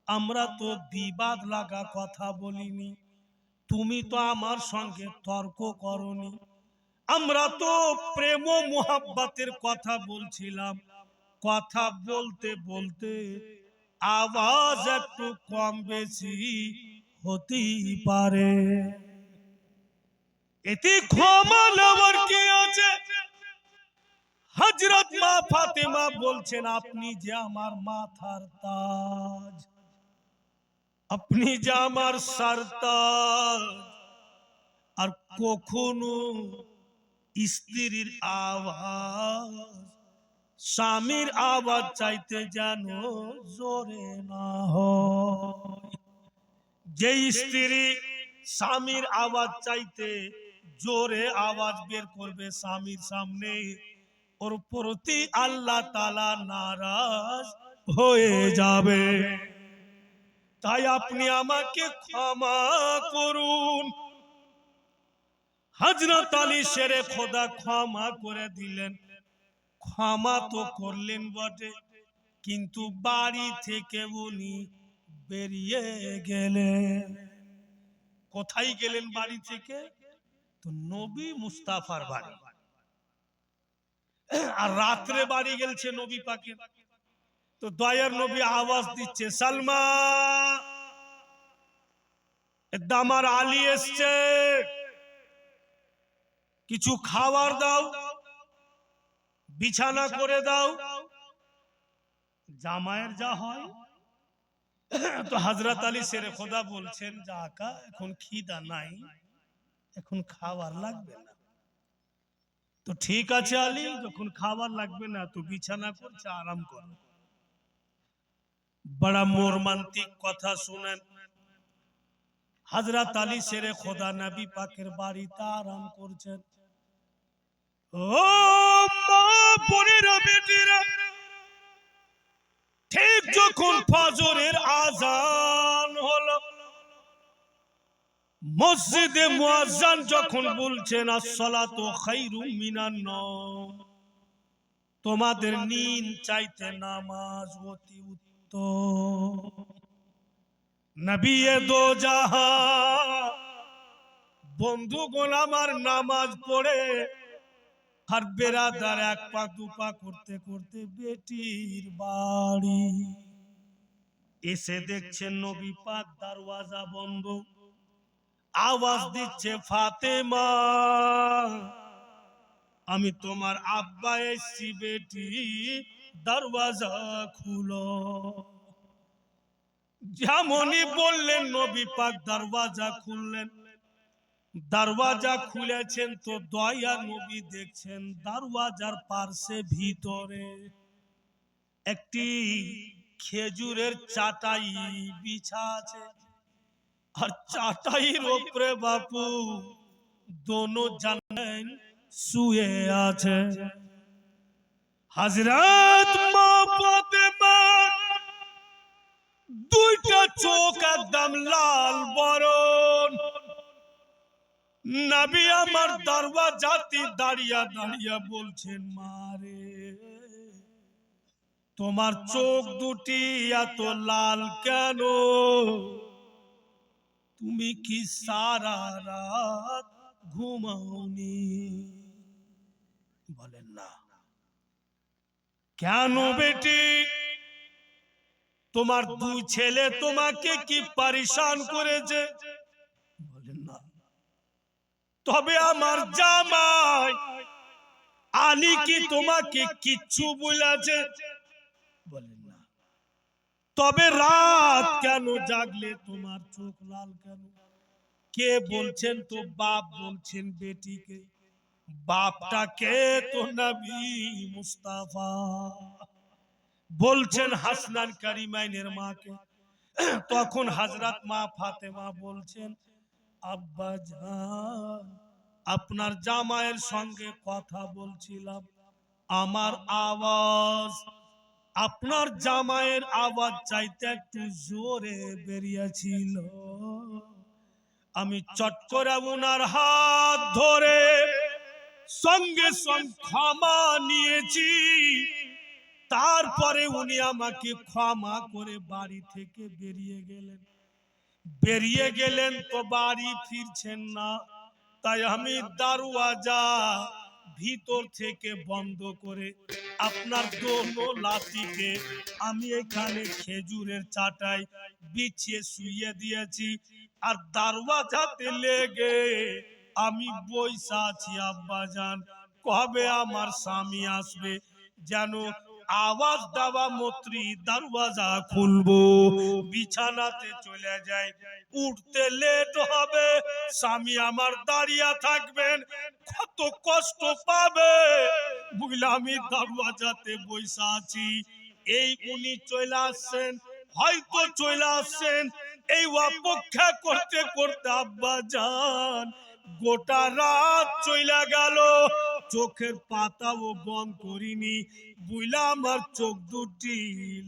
আমরা তো বিবাদ লাগা কথা বলিনি, তুমি তো আমার সঙ্গে তর্ক করনি, আমরা তো প্রেম ও মোহাব্বতের কথা বলছিলাম। কথা বলতে বলতে আওয়াজ একটু কম বেশি হতেই পারে, এতে ক্ষমা নেওয়ার কি আছে? হযরত মা ফাতেমা বলছেন, আপনি যে আমার মাথার তাজ, আপনি যে আমার সরতাজ, আর কখনো স্ত্রীর আওয়াজ স্বামীর আওয়াজ চাইতে যেন জোরে না হয়। যে স্ত্রী স্বামীর আওয়াজ চাইতে জোরে আওয়াজ বের করবে স্বামীর সামনে, ওর প্রতি আল্লাহ তাআলা নারাজ হয়ে যাবে। তাই আপনি আমাকে ক্ষমা করুন। হযরত আলী শেরে খোদা ক্ষমা করে দিলেন। ক্ষমা তো করলেন বটে, কিন্তু বাড়ি থেকে উনি বেরিয়ে গেলেন। কোথায় গেলেন বাড়ি থেকে? তো নবী মুস্তাফার বাড়ি। আর রাত্রে বাড়ি গেলছে নবী পাকের। তো দয়ার নবী আওয়াজ দিচ্ছে, সালমা, দামার আলী এসছে, কিছু খাবার দাও, বিছানা করে দাও। জামায়ের যা হয়। তো হযরত আলী শেরে খোদা বলছেন, যা আকা, এখন খিদা নাই, এখন খাবার লাগবে না। তো ঠিক আছে আলী, যখন খাবার লাগবে না তো বিছানা করছে, আরাম করো। বড় মর্মান্তিক কথা শুনেন। হযরত আলী শেরে খোদা নবী পাকের বাড়িতে আরাম করছেন। ও মা বোনেরা, বেটিরা, ঠিক যখন ফজরের আযান হলো, মসজিদে মুয়াজ্জিন যখন বলছেন, আসসালাতু খায়রুম মিনান নাওম, তোমাদের নিন চাইতে নামাজ অতি উত্তম। নবী দো জাহান, বন্ধুগণ আমার, নামাজ পড়ে আর বেরাদার এক পা দুপা করতে করতে বেটির বাড়ি এসে দেখছেন নবী পাক দরওয়াজা বন্ধ। আওয়াজ দিচ্ছে, ফাতেমা, আমি তোমার আব্বা এসছি, বেটি দরওয়াজা খুলো। যেমনই বললেন নবী পাক দরওয়াজা খুললেন। দরওয়াজা খুলেছেন তো দয়া নবী দেখছেন দরওয়াজার পাশে ভিতরে একটি খেজুরের চাটাই বিছা আছে, আর চাটাইয়ের উপরে বাপু দোনো জানেন শুয়ে আছে। হযরত মা ফাতেমা দুইটা চোখ একদম লাল বরণ। নবী আমার দরওয়াজাতে দাঁড়িয়ে দাঁড়িয়ে বলছেন, মারে, তোমার চোখ দুটি এত লাল কেন? তুমি কি সারা রাত ঘুমাওনি? বলেন না। কেন বেটি, তোমার দুই ছেলে তোমাকে কি পরেশান করেছে? বলেন না। তবে আমার জামাই আলী কি তোমাকে কিচ্ছু বলেছে? বলেন না। তবে রাত কেন জাগলে, তোমার চোখ লাল কেন? কে বলছেন? তো বাপ বলছেন বেটিকে। বাপটা কে? তো নবী মুস্তাফা বলছেন হাসনান কারিমাইনের মাকে। তখন হযরত মা ফাতেমা বলছেন, আব্বা জান, আপনার জামাইয়ের সঙ্গে কথা বলছিলাম, আমার আওয়াজ আপনার জামাইয়ের আওয়াজ চাইতে একটু জোরে বেরিয়েছিল। আমি চট করে ওনার হাত ধরে সঙ্গে সঙ্গে ক্ষমা নিয়েছি। তারপরে উনি আমাকে ক্ষমা করে বাড়ি থেকে বেরিয়ে গেলেন তো বাড়ি ফিরছেন না। তাই আমি দরওয়াজা ভিতর থেকে বন্ধ করে আপনার দোনো লাঠিকে আমি এখানে খেজুরের চাটাই বিছিয়ে শুইয়ে দিয়েছি, আর দরওয়াজাতে লেগে আমি বইসা আছি। আব্বাজান কবে আমার স্বামী আসবে, যেন আওয়াজ দেওয়া মত্রী দরওয়াজা খুলবো, বিছানাতে চলে যায়, উঠতে লেট হবে, স্বামী আমার দাঁড়িয়ে থাকবেন, কত কষ্ট পাবে বুঝলে। আমি দরওয়াজাতে বইসা আছি, এই উনি চলে আসছেন, হয়তো চলে আসছেন, এই অপেক্ষা করতে করতে আব্বা জান গোটা রাত চলে গেল, চোখের পাতাও বন্ধ করিনি, বুঝলা আমার চোখ দুটি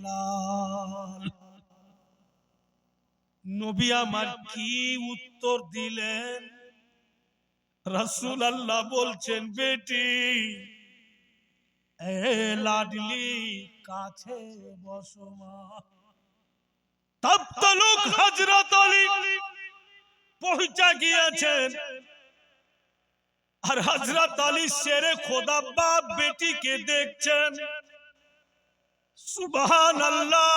লাল। নবী আমার কি উত্তর দিলেন? রাসূলুল্লাহ বলছেন, বেটি এ লাডলি কাছে বসো মা। তব তলুক হযরত আলী পৌঁছে গিয়েছেন, আর হযরত আলী শেরে খোদা বাপ বেটিকে দেখছেন। সুবহানাল্লাহ,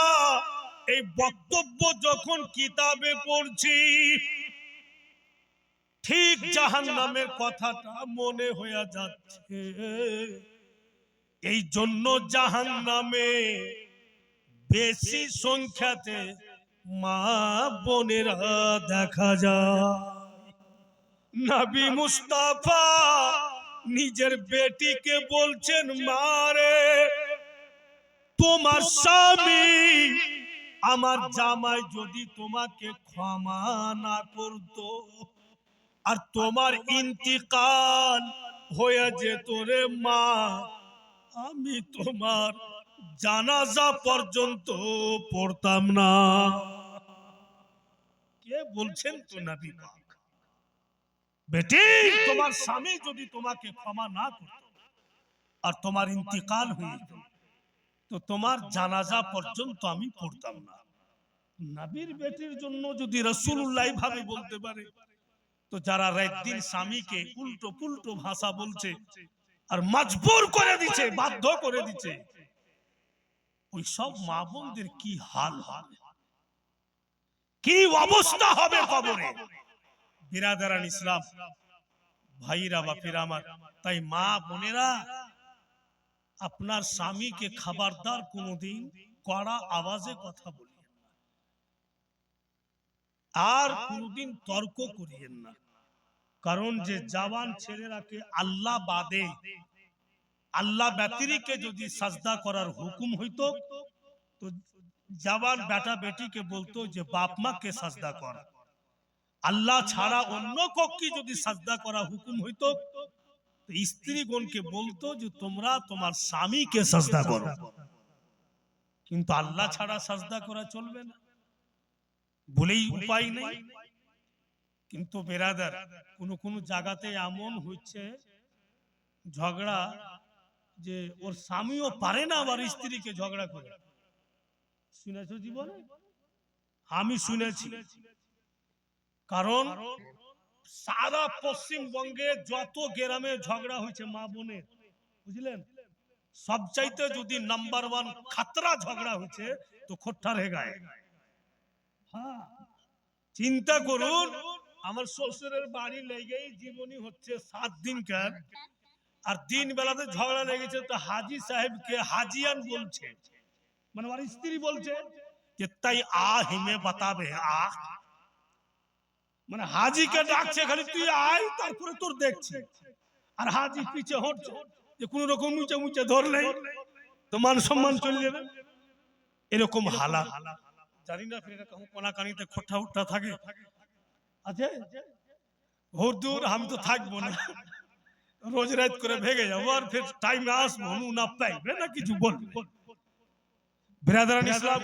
এই বক্তব্য যখন কিতাবে পড়ছি, ঠিক জাহান্নামের কথাটা মনে হয়ে যাচ্ছে। এই জন্য জাহান্নামে বেশি সংখ্যাতে মা বোনেরা দেখা যায়। নবী মুস্তাফা নিজের বেটিকে বলছেন, মারে তোমার স্বামী আমার জামাই যদি তোমাকে ক্ষমা না করতো, আর তোমার ইন্তিকাল হয়ে যেত রে মা, আমি তোমার জানাজা পর্যন্ত পড়তাম না। কে বলছেন? তো নবী পাক। বেটি তোমার স্বামী যদি তোমাকে ক্ষমা না করত আর তোমার ইন্তিকাল হয়ে যেত, তো তোমার জানাজা পর্যন্ত আমি পড়তাম না। নবীর বেটির জন্য যদি রাসূলুল্লাহ ভাবে বলতে পারে, তো যারা রাত দিন স্বামীকে উল্টো পুল্টো ভাষা বলছে আর মজবুর করে দিচ্ছে, বাধ্য করে দিচ্ছে, ওই সব মা বোনদের কি হাল হবে, কি অবস্থা হবে কবরে। বিরাদারান ইসলাম, ভাইরা বাপেরা আমার, তাই মা বোনেরা আপনার স্বামীকে খবরদার কোনোদিন কড়া আওয়াজে কথা বলিয়েন না, আর কোনোদিন তর্ক করিয়েন না। কারণ যে জওয়ান ছেলেরাকে আল্লাহ বাদে, আল্লাহ ব্যতিরিকে যদি সাজদা করার হুকুম হইতো, তো জওয়ান বেটা বেটিকে বলতো যে বাপ মাকে সাজদা কর। আল্লাহ ছাড়া অন্য কাউকে যদি সাজদা করা হুকুম হইতো, তো স্ত্রীগণকে বলতো যে তোমরা তোমার স্বামীকে সাজদা করো, কিন্তু আল্লাহ ছাড়া সাজদা করা চলবে না বলেই উপায় নেই। কিন্তু বেরাদার কোন কোন জায়গাতে এমন হচ্ছে ঝগড়া, যে ওর স্বামীও পারে না আবার স্ত্রীকে ঝগড়া করে। শুনেছো জীবনে? আমি শুনেছি। কারণ সারা পশ্চিমবঙ্গে যত গ্রামে ঝগড়া হয়েছে মা বোনের, বুঝলেন, সবচাইতে যদি নাম্বার 1 খাতরা ঝগড়া হয়েছে তো খোট্টারে গায়ে। হ্যাঁ, চিন্তা করুন, আমার শ্বশুরের বাড়ি লেগেই জীবনী হচ্ছে 7 দিনকার, আর দিন বেলাতে ঝগড়া লেগেছে তো হাজি সাহেবকে হাজিয়ান বলছে, মানে আমার স্ত্রী বলছে যে তাই হিমে বাতাবে মানে হাজিকে ডাকছে খালি তুই আয়, তারপরে তোর দেখছি। আর হাজি পিছে হটছে যে কোন রকম মুচে মুচে ধরলে তো মান সম্মান চলে যাবে। এরকম হালাত জানি না, ফিরে কোনা কানিতে খোঁটা উঠা থাকে আছে হুজুর, আমি তো থাকবো না, রোজ রাত করে ভেগে যাবো, আর ফির টাইমে আসবো না পাইবে না কিছু বলবে। বিরাদারান ইসলাম,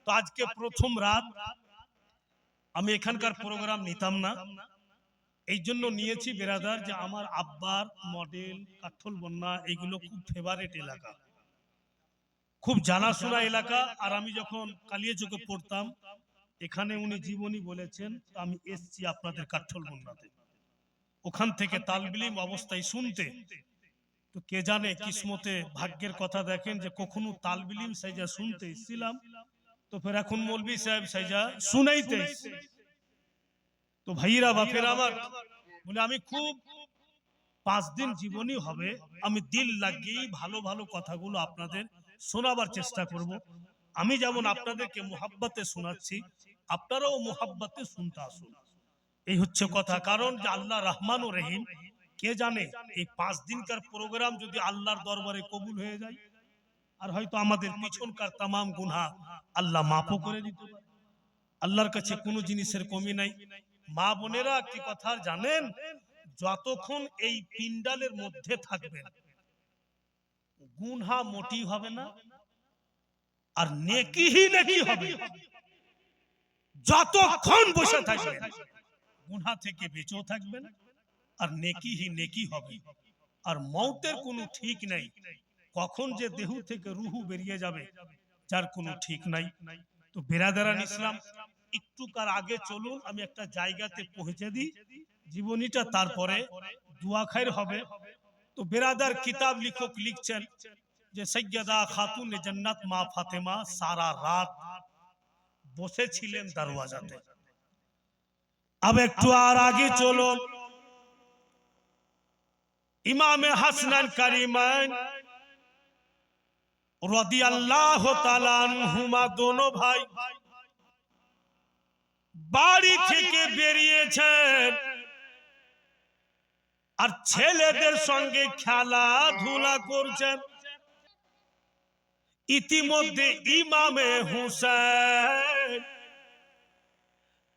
তো আজকে প্রথম রাত আমি এখানকার প্রোগ্রাম নিতাম না, এই জন্য নিয়েছি বিরাদার, যে আমার আব্বার মডেল কাঠল বন্যা এগুলো খুব ফেভারিট এলাকা। খুব জানাশোনা এলাকা। আর আমি যখন কালিয়াচকে পড়তাম এখানে উনি জীবনী বলেছেন, তো আমি এসছি আপনাদের কাঠল বন্যাতে, ওখান থেকে তালবিলিম অবস্থায় শুনতে। তো কে জানে কিসমতে ভাগ্যের কথা দেখেন যে কখনো তালবিলিম সাইজা শুনতে এসেছিলাম, তো ফের এখন মৌলভী সাহেব সাইজা শুনাইতে। তো ভাইরা বাপের আমার বলে আমি খুব 5 দিন জীবনী হবে, আমি দিল লাগিয়ে ভালো ভালো কথাগুলো আপনাদের শোনাবার চেষ্টা করব। আমি যেমন আপনাদেরকে মুহাব্বতে শোনাচ্ছি, আপনারাও মুহাব্বতে শুনতে আসুন। এই হচ্ছে কথা। কারণ যে আল্লাহ রহমান ও রহিম, কে জানে এই 5 দিনকার প্রোগ্রাম যদি আল্লাহর দরবারে কবুল হয়ে যায়, আর হয়তো আমাদের পিছনকার তামাম গুনাহ আল্লাহ মাফও করে দিতে পারে। আল্লাহর কাছে কোনো জিনিসের কমি নাই। মা বোনেরা কি কথা জানেন, যতক্ষণ এই পিন্ডালের মধ্যে থাকবেন গুনাহ মোটি হবে না, আর নেকিই নেকি হবে। যতক্ষণ বসে থাকবেন গুনাহ থেকে বেঁচেও থাকবেন, আর নেকিই নেকি হবে। আর মওতের কোনো ঠিক নাই, কখন যে দেহ থেকে রুহু বেরিয়ে যাবে যার কোনো ঠিক নাই। তো বেরাদারান ইসলাম, একটু কার আগে চলুন, আমি একটা জায়গাতে পৌঁছে দিই জীবনীটা, তারপরে দোয়া খায়ের হবে। তো বেরাদার কিতাব লিখক লিখছেন যে সৈয়দা খাতুন জান্নাত মা ফাতেমা সারা রাত বসেছিলেন দরওয়াজাতে। अब একটু আর আগে চলুন, ইমামে হাসান কারিমান রাদিয়াল্লাহু তাআলা আনহুমা দোনো ভাই বাড়ি থেকে বেরিয়েছেন, আর ছেলেদের সঙ্গে খেলাধুলা করছেন। ইতিমধ্যে ইমামে হুসেন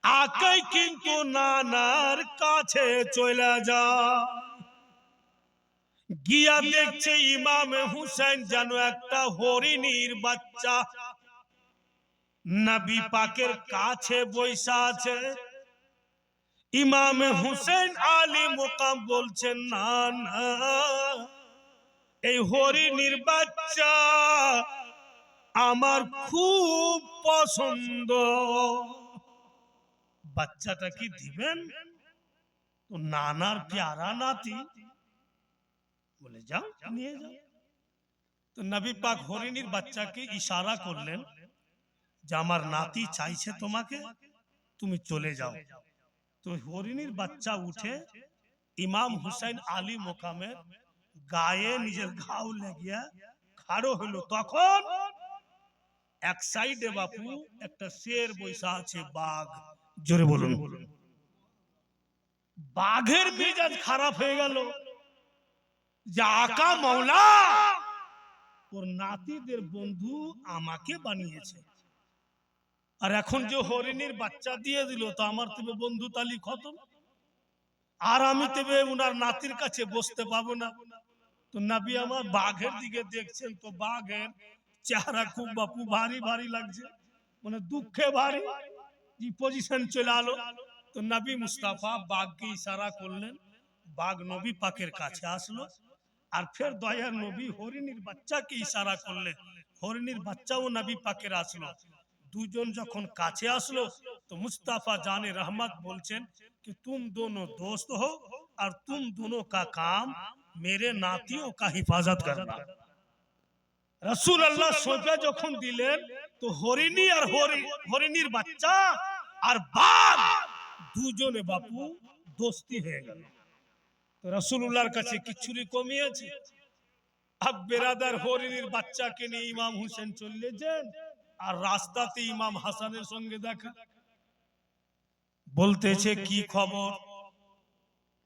আকাই কিন্তু নানার কাছে চলে যায়। গিয়া দেখছে ইমামে হুসেন যেন একটা হরিণীর বাচ্চা নবী পাকের কাছে বসা আছে। ইমামে হুসেন আলী মুকাম বলছেন, না না, এই হরিণীর বাচ্চা আমার খুব পছন্দ, বাচ্চাটা কি দিবেন? তো নানার প্যারা নাতি বলে যাও নিয়ে যাও। তো নবী পাক হরিণীর বাচ্চাকে ইশারা করলেন যে আমার নাতি চাইছে তোমাকে, তুমি চলে যাও। তো হরিণীর বাচ্চা উঠে ইমাম হুসাইন আলী মোকামের গায়ে নিজের ঘাও লাগিয়া খাড়ো হলো। তখন এক সাইডে বাপু একটা শের বৈশা আছে, বাঘ। জোরে বলুন। বাঘের মেজাজ খারাপ হয়ে গেল যে আকা মাওলা, ওর নাতিদের বন্ধু আমাকে বানিয়েছে, আর এখন যে হরিণীর বাচ্চা দিয়ে দিল, তো আমার তবে বন্ধু তালি খতম, আর আমি তবে উনার নাতির কাছে বসতে পাবো না। তো নবী আমার বাঘের দিকে দেখছেন, তো বাঘের চেহারা খুব বাপু ভারী ভারী লাগছে, মানে দুঃখে ভারী যে পজিশন চলে আলো। তো নবী মুস্তাফা বাঘকে ইশারা করলেন, বাঘ নবী পাকের কাছে আসলো। আর ফের দয়ার নবী হরিণীর বাচ্চাকে ইশারা করলেন, হরিণীর বাচ্চাও নবী পাকের আসলো। দুজন যখন কাছে আসলো, তো মুস্তাফা জানে रहमत বলছেন कि तुम दोनों दोस्त हो और तुम दोनों का काम मेरे नातियों का हिफाजत करना। रसूल अल्लाह सोचा যখন দিলেন, তো হরিণী আর হরিণীর বাচ্চা আর বাঘ দুজনে বাপু দোস্তি হয়ে গেল। তো রাসূলুল্লাহর কাছে কিছুরই কমি আছে। আব বেরাদার হরিণীর বাচ্চাকে নিয়ে ইমাম হুসেন চলে যান, আর রাস্তাতে ইমাম হাসানের সঙ্গে দেখা। বলতেছে কি খবর,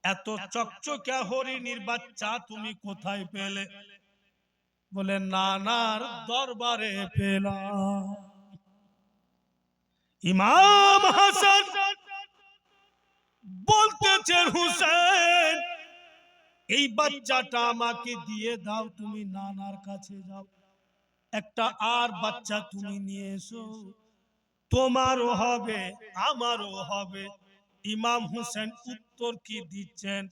এত চকচকে হরিণীর বাচ্চা তুমি কোথায় পেলে? বলে নানার দরবারে পেলাম। ইমাম হাসান বলতেছে হুসেন, এই বাচ্চাটা আমাকে দিয়ে দাও, তুমি নানার কাছে যাও, একটা আর বাচ্চা তুমি নিয়ে এসো, তোমারও হবে আমারও হবে। ইমাম হুসেন উত্তর কি দিচ্ছেন,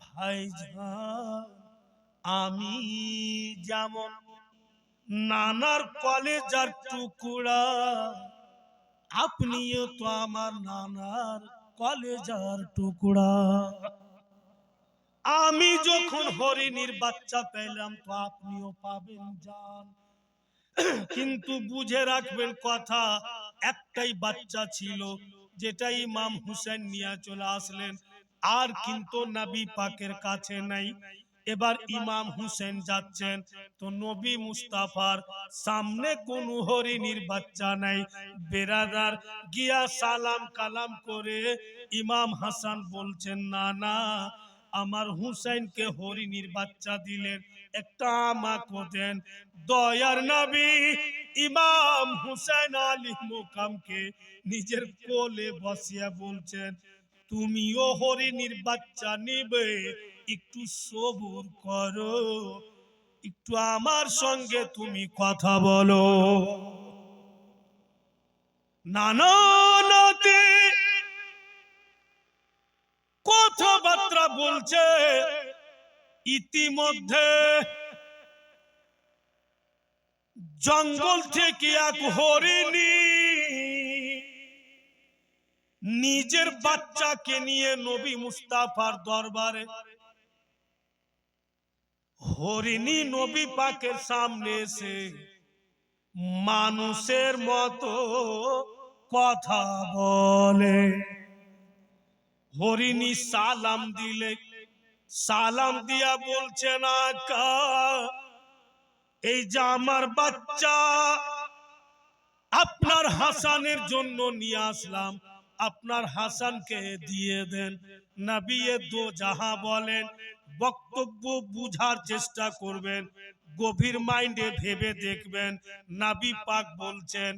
ভাইজান আমি যেমন নানার কলেজার টুকরা, আপনিও তো আমার নানার কলেজার টুকরা। আমি যখন হরিণীর বাচ্চা পেলাম তো আপনিও পাবেন জান। কিন্তু বুঝে রাখবেন কথা, একটাই বাচ্চা ছিল যেটা ইমাম হুসেন নিয়ে চলে আসলেন, আর কিন্তু নবী পাকের কাছে নাই। এবার ইমাম হুসেন যাচ্ছেন তো নবী মুস্তাফার সামনে কোনো হরিণীর বাচ্চা নাই। বেরাদার গিয়া সালাম কালাম করে ইমাম হাসান বলছেন, না না, আমার হুসাইনকে হরিণীর বাচ্চা দিলেন, একটা আমাকে দেন। দয়ার নবী ইমাম হুসাইন আলী মুকামকে নিজের কোলে বসিয়া বলছেন, তুমিও হরিণীর বাচ্চা নিবে, একটু সবুর করো, একটু আমার সঙ্গে তুমি কথা বলো। নানা নাতি কথাবার্তা বলছে, ইতিমধ্যে জঙ্গল থেকে এক হরিণী নিজের বাচ্চাকে নিয়ে নবী মুস্তাফার দরবারে। হরিণী নবী পাকের সামনে এসে মানুষের মতো কথা বলে। হরিণী সালাম দিলে, সালাম দিয়া বলছেন, আকা এই যে আমার বাচ্চা আপনার হাসানের জন্য নিয়ে আসলাম, আপনার হাসানকে দিয়ে দেন। নবী দো জাহাঁ বলেন, বক্তব্য বুঝার চেষ্টা করবেন, গভীর মাইন্ডে ভেবে দেখবেন। নবী পাক বলছেন,